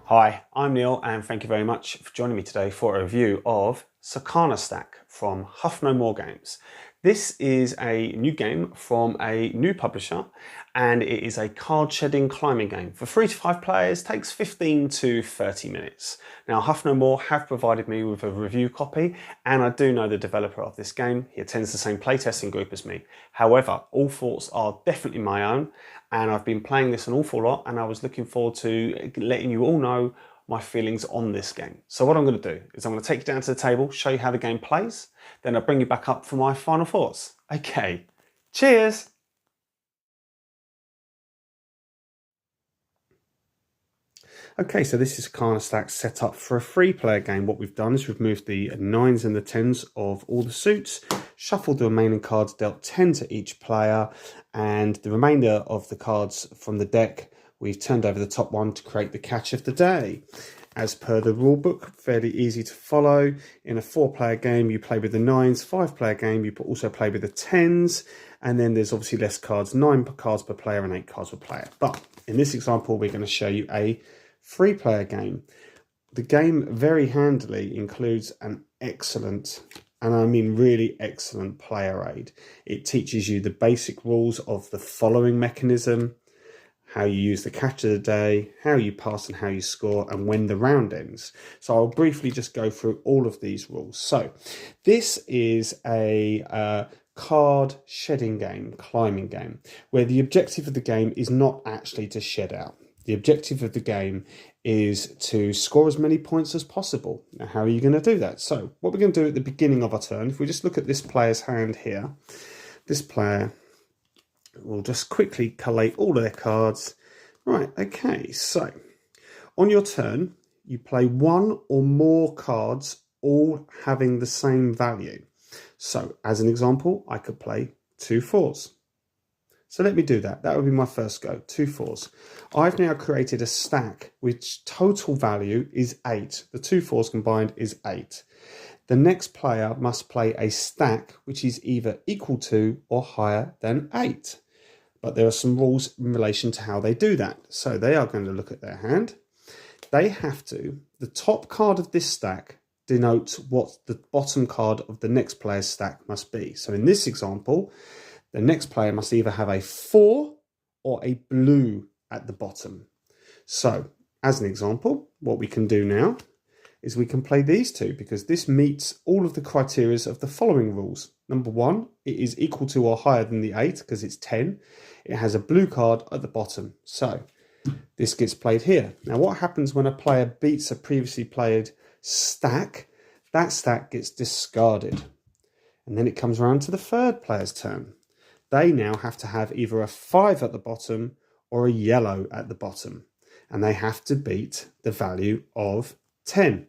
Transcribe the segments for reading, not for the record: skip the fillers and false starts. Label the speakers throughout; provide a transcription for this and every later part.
Speaker 1: Hi, I'm Neil and thank you very much for joining me today for a review of Sakana Stack from Huff No More games. This is a new game from a new publisher and it is a card shedding climbing game. For 3 to 5 players, takes 15 to 30 minutes. Now Huff No More have provided me with a review copy and I do know the developer of this game. He attends the same playtesting group as me. However, all thoughts are definitely my own and I've been playing this an awful lot and I was looking forward to letting you all know my feelings on this game. So what I'm going to do is I'm going to take you down to the table, show you how the game plays, then I'll bring you back up for my final thoughts. Okay, cheers! Okay, so this is Sakana Stack set up for a 3-player game. What we've done is we've moved the 9s and the 10s of all the suits, shuffled the remaining cards, dealt 10 to each player, and the remainder of the cards from the deck we've turned over the top one to create the catch of the day. As per the rulebook, fairly easy to follow. In a 4-player game, you play with the 9s. 5-player game, you also play with the 10s. And then there's obviously less cards, 9 cards per player and 8 cards per player. But in this example, we're going to show you a 3-player game. The game very handily includes an excellent, and I mean really excellent, player aid. It teaches you the basic rules of the following mechanism, how you use the catch of the day, how you pass and how you score, and when the round ends. So I'll briefly just go through all of these rules. So this is a card shedding game, climbing game, where the objective of the game is not actually to shed out. The objective of the game is to score as many points as possible. Now, how are you going to do that? So what we're going to do at the beginning of our turn, if we just look at this player's hand here, this player will just quickly collate all of their cards. Right, okay, so on your turn, you play 1 or more cards, all having the same value. So as an example, I could play 2 4s. So let me do that. That would be my first go, 2 4s. I've now created a stack which total value is 8. The 2 4s combined is 8. The next player must play a stack which is either equal to or higher than 8. But there are some rules in relation to how they do that. So they are going to look at their hand. They have to, the top card of this stack denotes what the bottom card of the next player's stack must be. So in this example, the next player must either have a 4 or a blue at the bottom. So as an example, what we can do now is we can play these two because this meets all of the criteria of the following rules. Number 1, it is equal to or higher than the 8 because it's 10. It has a blue card at the bottom. So this gets played here. Now what happens when a player beats a previously played stack? That stack gets discarded. And then it comes around to the 3rd player's turn. They now have to have either a 5 at the bottom or a yellow at the bottom. And they have to beat the value of 10.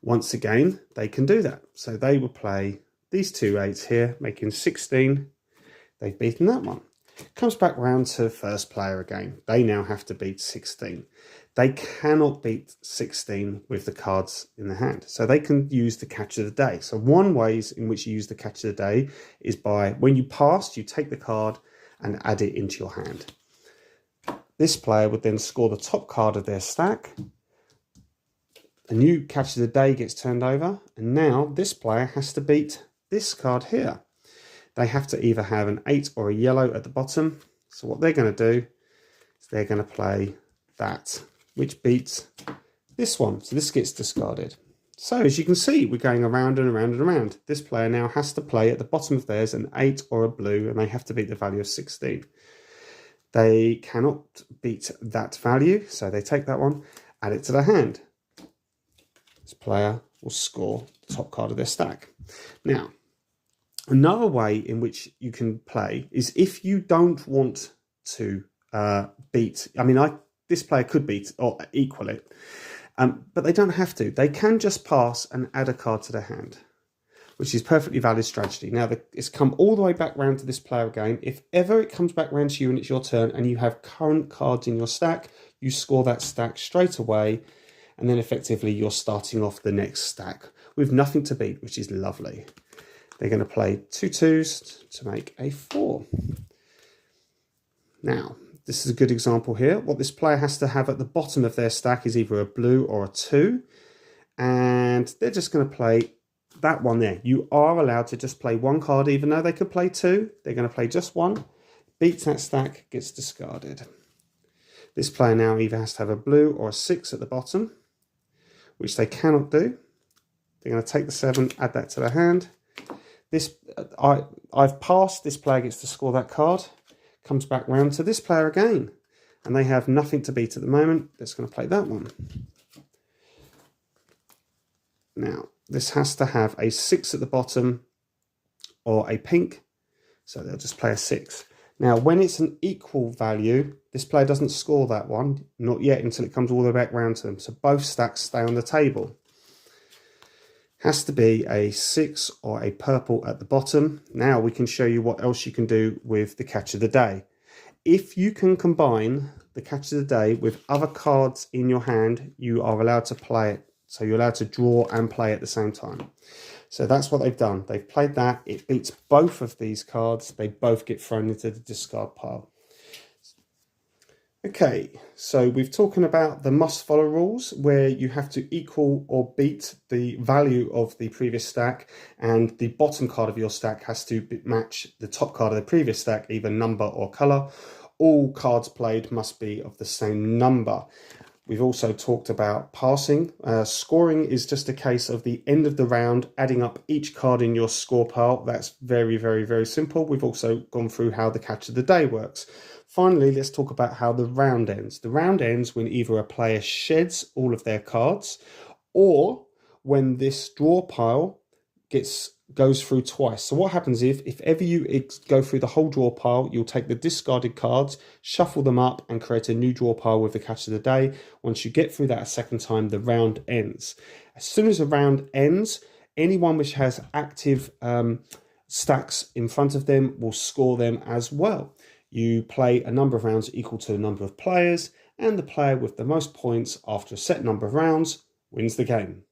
Speaker 1: Once again, they can do that. So they will play these 2 8s here, making 16. They've beaten that one. Comes back round to first player again. They now have to beat 16. They cannot beat 16 with the cards in the hand. So they can use the catch of the day. So one way in which you use the catch of the day is by, when you pass, you take the card and add it into your hand. This player would then score the top card of their stack. A new catch of the day gets turned over. And now this player has to beat this card here. They have to either have an 8 or a yellow at the bottom. So what they're going to do is they're going to play that, which beats this one. So this gets discarded. So as you can see, we're going around and around and around. This player now has to play at the bottom of theirs an 8 or a blue, and they have to beat the value of 16. They cannot beat that value, so they take that one, add it to their hand. This player will score the top card of their stack. Now, another way in which you can play is if you don't want to beat, this player could beat or equal it, but they don't have to. They can just pass and add a card to their hand, which is perfectly valid strategy. Now, it's come all the way back round to this player again. If ever it comes back round to you and it's your turn and you have current cards in your stack, you score that stack straight away, and then effectively you're starting off the next stack with nothing to beat, which is lovely. They're going to play 2 2s to make a 4. Now, This is a good example here. What this player has to have at the bottom of their stack is either a blue or a 2. And they're just going to play that one there. You are allowed to just play one card, even though they could play 2. They're going to play just one. Beats that stack, gets discarded. This player now either has to have a blue or a 6 at the bottom, which they cannot do. They're going to take the 7, add that to their hand. I've passed. This player gets to score that card. Comes back round to this player again. And they have nothing to beat at the moment. They're just going to play that one. Now, this has to have a 6 at the bottom or a pink. So they'll just play a 6. Now, when it's an equal value, this player doesn't score that one. Not yet, until it comes all the way back round to them. So both stacks stay on the table. Has to be a 6 or a purple at the bottom. Now we can show you what else you can do with the catch of the day. If you can combine the catch of the day with other cards in your hand, you are allowed to play it. So you're allowed to draw and play at the same time. So that's what they've done. They've played that. It beats both of these cards. They both get thrown into the discard pile. Okay, so we've talking about the must follow rules, where you have to equal or beat the value of the previous stack, and the bottom card of your stack has to match the top card of the previous stack, either number or colour. All cards played must be of the same number. We've also talked about passing. Scoring is just a case of the end of the round, adding up each card in your score pile. That's very, very, very simple. We've also gone through how the catch of the day works. Finally, let's talk about how the round ends. The round ends when either a player sheds all of their cards, or when this draw pile goes through twice. So what happens if ever you go through the whole draw pile, you'll take the discarded cards, shuffle them up, and create a new draw pile with the catch of the day. Once you get through that a second time, the round ends. As soon as the round ends, anyone which has active stacks in front of them will score them as well. You play a number of rounds equal to the number of players, and the player with the most points after a set number of rounds wins the game.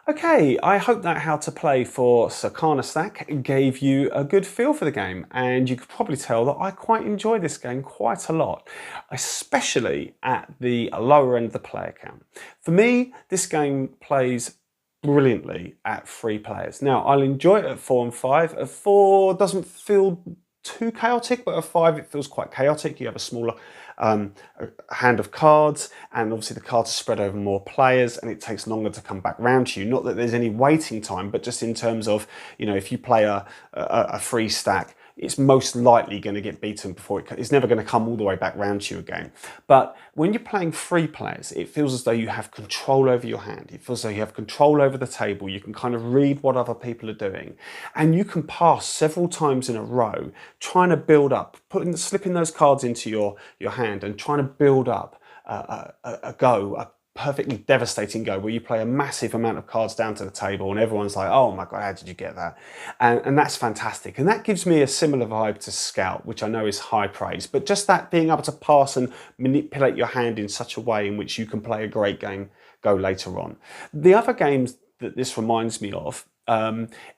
Speaker 1: Okay, I hope that how to play for Sakana Stack gave you a good feel for the game, and you could probably tell that I quite enjoy this game quite a lot, especially at the lower end of the player count. For me, this game plays brilliantly at 3 players. Now, I'll enjoy it at 4 and 5. At 4 doesn't feel too chaotic, but at 5 it feels quite chaotic. You have a smaller hand of cards, and obviously the cards are spread over more players, and it takes longer to come back round to you. Not that there's any waiting time, but just in terms of, you know, if you play a free stack, it's most likely going to get beaten before it's never going to come all the way back round to you again. But when you're playing 3 players, it feels as though you have control over your hand. It feels as though you have control over the table. You can kind of read what other people are doing, and you can pass several times in a row, trying to build up, slipping those cards into your hand and trying to build up a perfectly devastating go where you play a massive amount of cards down to the table and everyone's like, oh my god, how did you get that? And that's fantastic, and that gives me a similar vibe to Scout, which I know is high praise. But just that being able to pass and manipulate your hand in such a way in which you can play a great game go later on. The other games that this reminds me of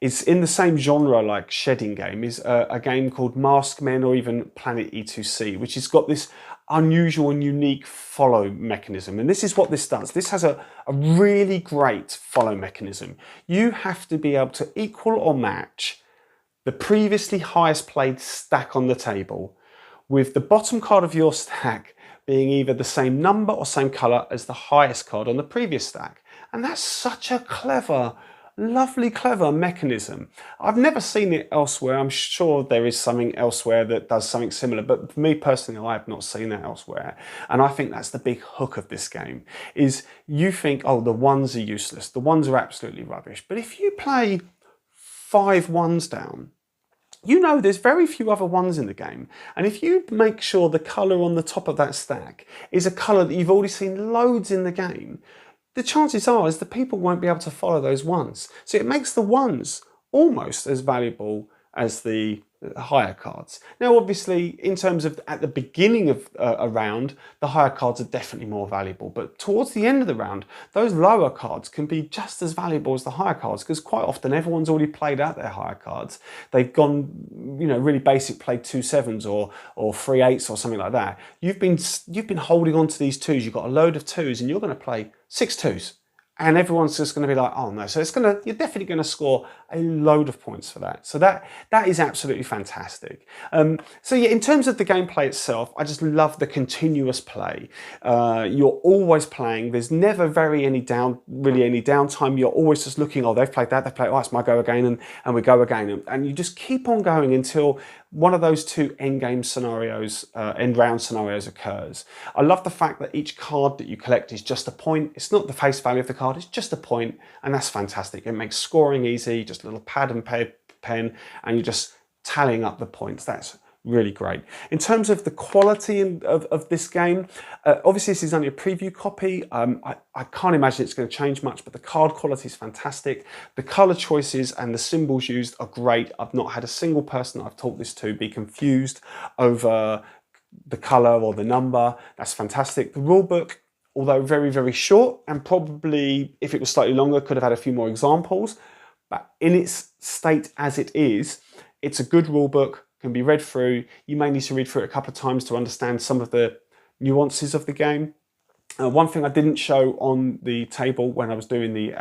Speaker 1: is in the same genre like shedding game, is a game called Mask Men, or even Planet E2C, which has got this unusual and unique follow mechanism. And this is what this does. This has a really great follow mechanism. You have to be able to equal or match the previously highest played stack on the table, with the bottom card of your stack being either the same number or same colour as the highest card on the previous stack. And that's such a clever, lovely, clever mechanism. I've never seen it elsewhere. I'm sure there is something elsewhere that does something similar, but for me personally, I have not seen that elsewhere. And I think that's the big hook of this game, is you think, oh, the ones are useless. The ones are absolutely rubbish. But if you play 5 ones down, you know there's very few other ones in the game. And if you make sure the colour on the top of that stack is a colour that you've already seen loads in the game, the chances are is the people won't be able to follow those ones. So it makes the ones almost as valuable as the higher cards. Now, obviously, in terms of at the beginning of a round, the higher cards are definitely more valuable. But towards the end of the round, those lower cards can be just as valuable as the higher cards, because quite often everyone's already played out their higher cards. They've gone, you know, really basic, played 2 7s or 3 8s or something like that. You've been holding on to these 2s. You've got a load of 2s, and you're going to play 6 2s. And everyone's just going to be like, oh no. So you're definitely going to score a load of points for that. So that is absolutely fantastic. So yeah, in terms of the gameplay itself, I just love the continuous play. You're always playing. There's never really any downtime. You're always just looking, oh, they've played that, oh, it's my go again, and we go again. And you just keep on going until one of those 2 end round scenarios occurs. I love the fact that each card that you collect is just a point. It's not the face value of the card, it's just a point, and that's fantastic. It makes scoring easy, just a little pad and pen, and you're just tallying up the points. That's really great. In terms of the quality of this game, obviously this is only a preview copy. I can't imagine it's going to change much, but the card quality is fantastic. The color choices and the symbols used are great. I've not had a single person that I've taught this to be confused over the color or the number. That's fantastic. The rulebook, although very, very short, and probably if it was slightly longer, could have had a few more examples, but in its state as it is, it's a good rulebook, can be read through. You may need to read through it a couple of times to understand some of the nuances of the game. One thing I didn't show on the table when I was doing the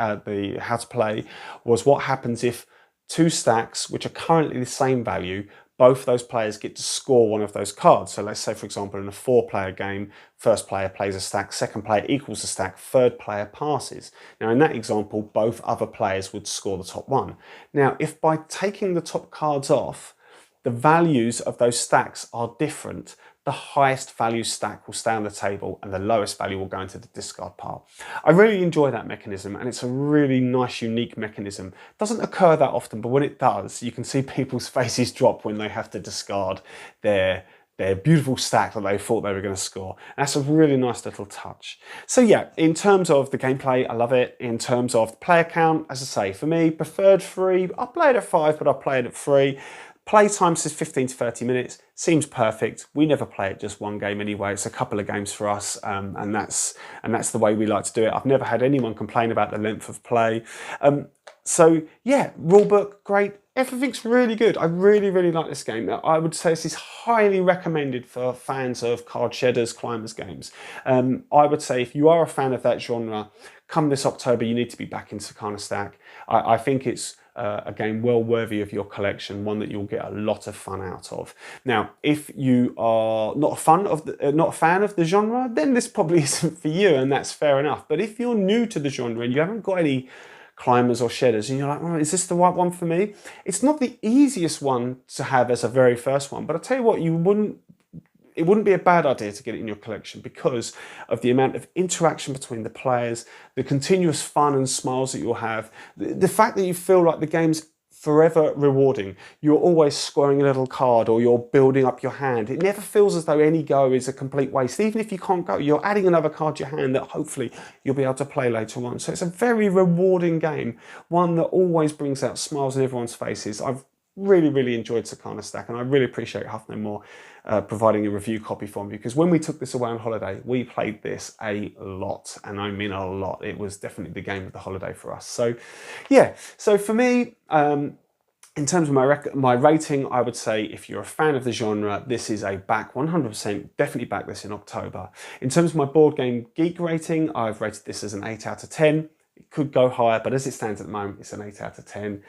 Speaker 1: how to play was what happens if 2 stacks, which are currently the same value, both those players get to score one of those cards. So let's say, for example, in a 4-player game, first player plays a stack, second player equals the stack, third player passes. Now, in that example, both other players would score the top 1. Now, if by taking the top cards off, the values of those stacks are different, the highest value stack will stay on the table and the lowest value will go into the discard pile. I really enjoy that mechanism, and it's a really nice, unique mechanism. It doesn't occur that often, but when it does, you can see people's faces drop when they have to discard their beautiful stack that they thought they were going to score. And that's a really nice little touch. So yeah, in terms of the gameplay, I love it. In terms of the player count, as I say, for me, preferred 3. I played at 5, but I played at 3. Playtime says 15 to 30 minutes, seems perfect. We never play it just one game anyway. It's a couple of games for us, and that's the way we like to do it. I've never had anyone complain about the length of play. So yeah, rulebook, great. Everything's really good. I really, really like this game. I would say this is highly recommended for fans of card shedders, climbers games. I would say if you are a fan of that genre, come this October, you need to be back in Sakana Stack. I think it's a game well worthy of your collection, one that you'll get a lot of fun out of. Now, if you are not a fan of the genre, then this probably isn't for you, and that's fair enough. But if you're new to the genre and you haven't got any climbers or shedders, and you're like, oh, is this the right one for me? It's not the easiest one to have as a very first one, but I'll tell you what, it wouldn't be a bad idea to get it in your collection because of the amount of interaction between the players, the continuous fun and smiles that you'll have, the fact that you feel like the game's forever rewarding. You're always scoring a little card or you're building up your hand. It never feels as though any go is a complete waste. Even if you can't go, you're adding another card to your hand that hopefully you'll be able to play later on. So it's a very rewarding game, one that always brings out smiles on everyone's faces. I've really enjoyed Sakana Stack, and I really appreciate Huff No More providing a review copy for me, because when we took this away on holiday, we played this a lot, and I mean a lot. It was definitely the game of the holiday for us. So yeah, so for me, in terms of my rating, I would say if you're a fan of the genre, this is a back 100%, definitely back this in October. In terms of my board game geek rating, I've rated this as an 8 out of 10. It could go higher, but as it stands at the moment, it's an 8 out of 10.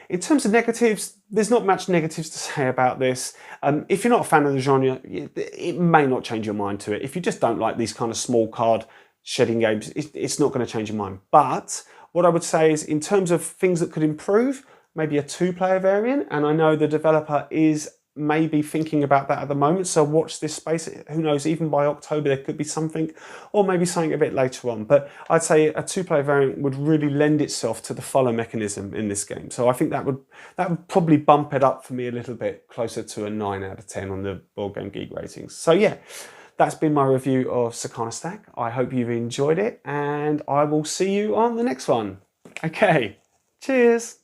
Speaker 1: In terms of negatives, there's not much negatives to say about this. If you're not a fan of the genre, it may not change your mind to it. If you just don't like these kind of small card shedding games, it's not going to change your mind. But what I would say is, in terms of things that could improve, maybe a 2-player variant, and I know the developer is maybe thinking about that at the moment, so watch this space. Who knows, even by October there could be something, or maybe something a bit later on. But I'd say a 2-player variant would really lend itself to the follow mechanism in this game. So I think that would probably bump it up for me a little bit closer to a 9 out of 10 on the Board Game Geek ratings. So yeah, that's been my review of Sakana Stack. I hope you've enjoyed it, and I will see you on the next one. Okay, cheers.